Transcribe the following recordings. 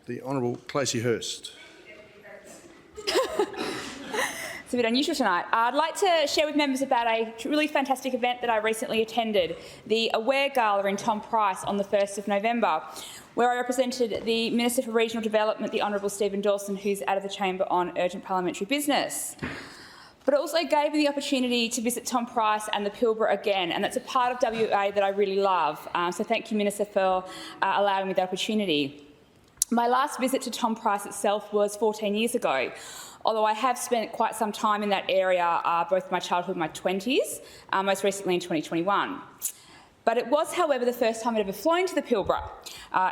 the Honourable Clacy Hurst. It's a bit unusual tonight. I'd like to share with members about a really fantastic event that I recently attended, the Aware Gala in Tom Price on the 1st of November, where I represented the Minister for Regional Development, the Honourable Stephen Dawson, who's out of the chamber on urgent parliamentary business. But it also gave me the opportunity to visit Tom Price and the Pilbara again, and that's a part of WA that I really love. So thank you, Minister, for allowing me the opportunity. My last visit to Tom Price itself was 14 years ago, although I have spent quite some time in that area, both my childhood and my 20s, most recently in 2021. But it was, however, the first time I'd ever flown to the Pilbara.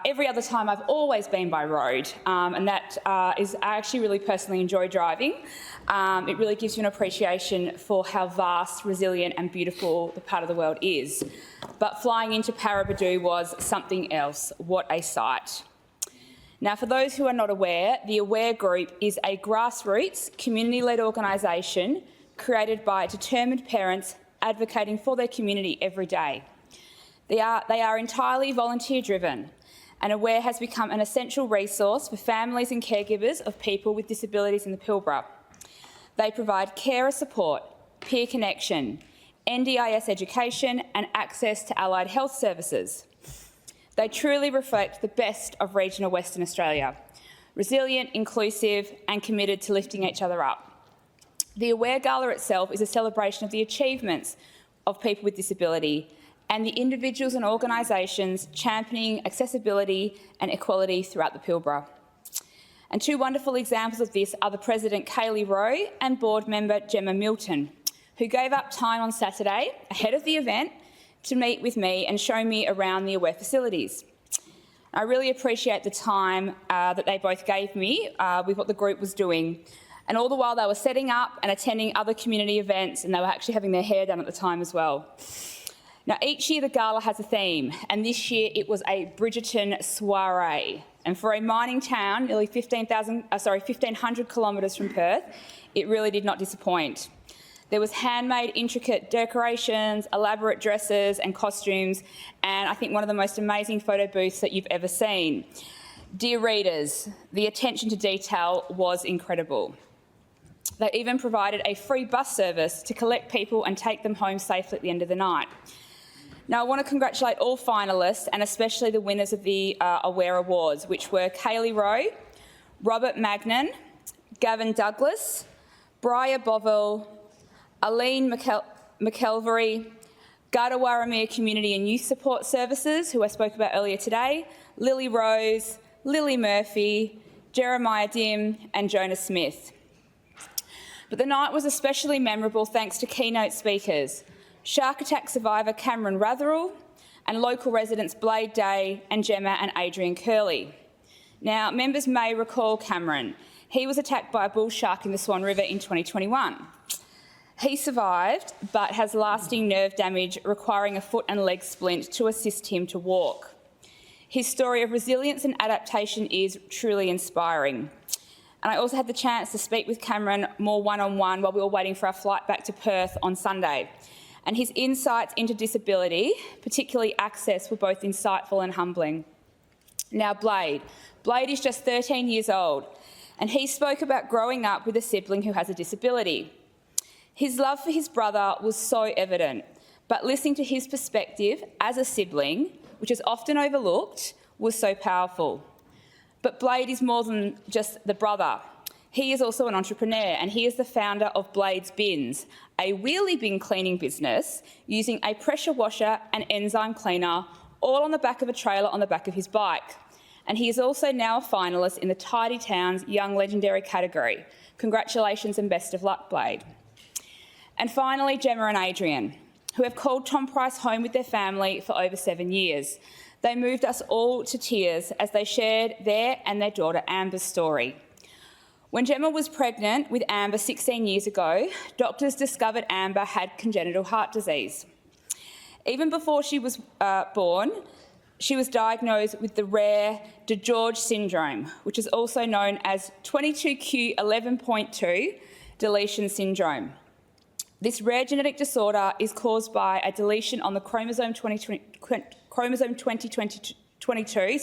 Every other time I've always been by road, and that is I actually really personally enjoy driving. It really gives you an appreciation for how vast, resilient and beautiful the part of the world is. But flying into Paraburdoo was something else. What a sight. Now, for those who are not aware, the Aware Group is a grassroots, community-led organisation created by determined parents advocating for their community every day. They are entirely volunteer-driven, and Aware has become an essential resource for families and caregivers of people with disabilities in the Pilbara. They provide carer support, peer connection, NDIS education and access to allied health services. They truly reflect the best of regional Western Australia, resilient, inclusive and committed to lifting each other up. The Aware Gala itself is a celebration of the achievements of people with disability and the individuals and organisations championing accessibility and equality throughout the Pilbara. And two wonderful examples of this are the President Kaylee Rowe and board member Gemma Milton, who gave up time on Saturday ahead of the event to meet with me and show me around the Aware facilities. I really appreciate the time that they both gave me with what the group was doing. And all the while they were setting up and attending other community events, and they were actually having their hair done at the time as well. Now, each year the gala has a theme, and this year it was a Bridgerton soiree. And for a mining town, nearly 1,500 kilometres from Perth, it really did not disappoint. There was handmade, intricate decorations, elaborate dresses and costumes, and I think one of the most amazing photo booths that you've ever seen. Dear readers, the attention to detail was incredible. They even provided a free bus service to collect people and take them home safely at the end of the night. Now, I want to congratulate all finalists and especially the winners of the Aware Awards, which were Kaylee Rowe, Robert Magnan, Gavin Douglas, Briar Bovell, Aline McKelvery, Gardawaramir Community and Youth Support Services, who I spoke about earlier today, Lily Rose, Lily Murphy, Jeremiah Dim and Jonah Smith. But the night was especially memorable thanks to keynote speakers, shark attack survivor Cameron Ratherall and local residents Blade Day and Gemma and Adrian Curley. Now, members may recall Cameron. He was attacked by a bull shark in the Swan River in 2021. He survived, but has lasting nerve damage requiring a foot and leg splint to assist him to walk. His story of resilience and adaptation is truly inspiring. And I also had the chance to speak with Cameron more one-on-one while we were waiting for our flight back to Perth on Sunday. And his insights into disability, particularly access, were both insightful and humbling. Now, Blade is just 13 years old, and he spoke about growing up with a sibling who has a disability. His love for his brother was so evident, but listening to his perspective as a sibling, which is often overlooked, was so powerful. But Blade is more than just the brother. He is also an entrepreneur, and he is the founder of Blade's Bins, a wheelie bin cleaning business using a pressure washer and enzyme cleaner, all on the back of a trailer on the back of his bike. And he is also now a finalist in the Tidy Towns Young Legendary category. Congratulations and best of luck, Blade. And finally, Gemma and Adrian, who have called Tom Price home with their family for over 7 years. They moved us all to tears as they shared their and their daughter Amber's story. When Gemma was pregnant with Amber 16 years ago, doctors discovered Amber had congenital heart disease. Even before she was born, she was diagnosed with the rare DeGeorge syndrome, which is also known as 22q11.2 deletion syndrome. This rare genetic disorder is caused by a deletion on the chromosome 2022,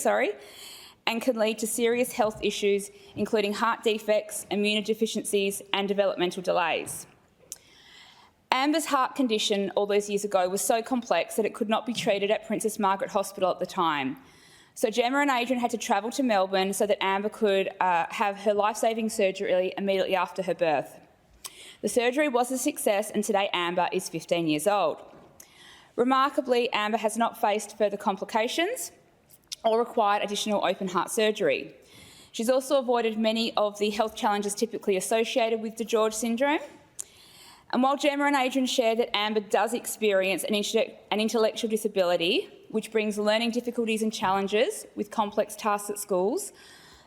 and can lead to serious health issues, including heart defects, immunodeficiencies, and developmental delays. Amber's heart condition all those years ago was so complex that it could not be treated at Princess Margaret Hospital at the time. So Gemma and Adrian had to travel to Melbourne so that Amber could have her life-saving surgery immediately after her birth. The surgery was a success, and today Amber is 15 years old. Remarkably, Amber has not faced further complications or required additional open heart surgery. She's also avoided many of the health challenges typically associated with DeGeorge syndrome. And while Gemma and Adrian shared that Amber does experience an intellectual disability, which brings learning difficulties and challenges with complex tasks at schools,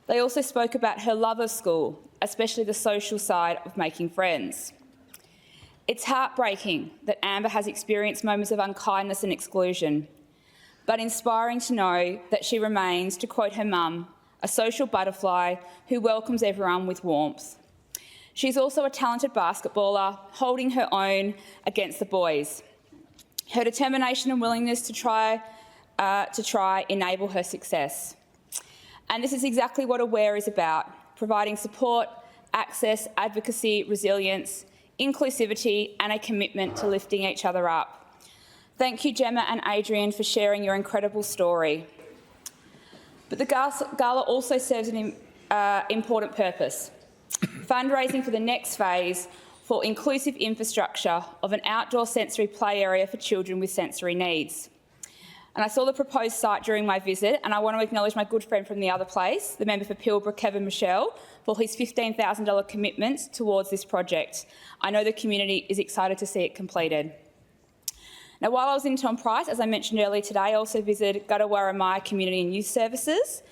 they also spoke about her love of school, especially the social side of making friends. It's heartbreaking that Amber has experienced moments of unkindness and exclusion, but inspiring to know that she remains, to quote her mum, a social butterfly who welcomes everyone with warmth. She's also a talented basketballer, holding her own against the boys. Her determination and willingness to try enable her success. And this is exactly what Aware is about, providing support, access, advocacy, resilience, inclusivity, and a commitment to lifting each other up. Thank you, Gemma and Adrian, for sharing your incredible story. But the Gala also serves an important purpose: fundraising for the next phase for inclusive infrastructure of an outdoor sensory play area for children with sensory needs. And I saw the proposed site during my visit, and I want to acknowledge my good friend from the other place, the member for Pilbara, Kevin Michelle, for his $15,000 commitment towards this project. I know the community is excited to see it completed. Now, while I was in Tom Price, as I mentioned earlier today, I also visited Gadawarramaya Community and Youth Services,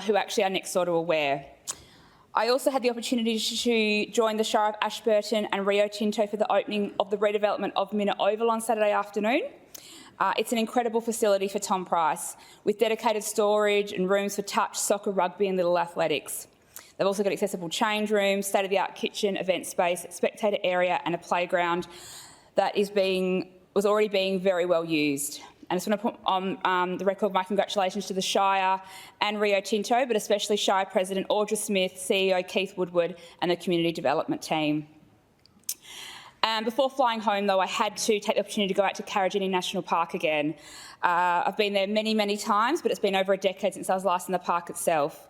who actually are next door to Aware. I also had the opportunity to join the Shire of Ashburton and Rio Tinto for the opening of the redevelopment of Minna Oval on Saturday afternoon. It's an incredible facility for Tom Price, with dedicated storage and rooms for touch, soccer, rugby and little athletics. They've also got accessible change rooms, state-of-the-art kitchen, event space, spectator area and a playground that was already being very well used. And I just want to put on the record my congratulations to the Shire and Rio Tinto, but especially Shire President Audra Smith, CEO Keith Woodward and the Community Development team. Before flying home, though, I had to take the opportunity to go out to Karijini National Park again. I've been there many, many times, but it's been over a decade since I was last in the park itself.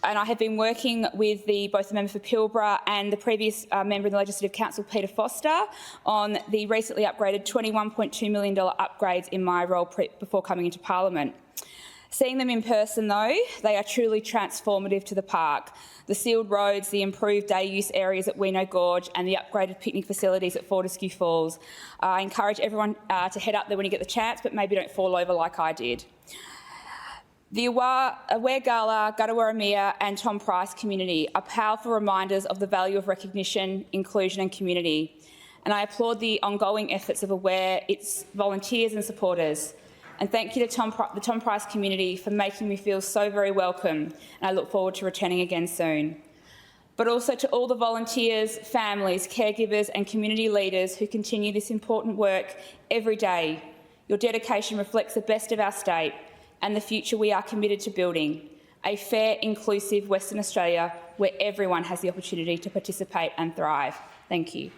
And I have been working with both the member for Pilbara and the previous member in the Legislative Council, Peter Foster, on the recently upgraded $21.2 million upgrades in my role before coming into Parliament. Seeing them in person, though, they are truly transformative to the park. The sealed roads, the improved day use areas at Weeno Gorge and the upgraded picnic facilities at Fortescue Falls. I encourage everyone to head up there when you get the chance, but maybe don't fall over like I did. The Aware Gala, Gadawarramaya and Tom Price community are powerful reminders of the value of recognition, inclusion and community. And I applaud the ongoing efforts of Aware, its volunteers and supporters. And thank you to the Tom Price community for making me feel so very welcome, and I look forward to returning again soon. But also to all the volunteers, families, caregivers and community leaders who continue this important work every day. Your dedication reflects the best of our state and the future we are committed to building, a fair, inclusive Western Australia where everyone has the opportunity to participate and thrive. Thank you.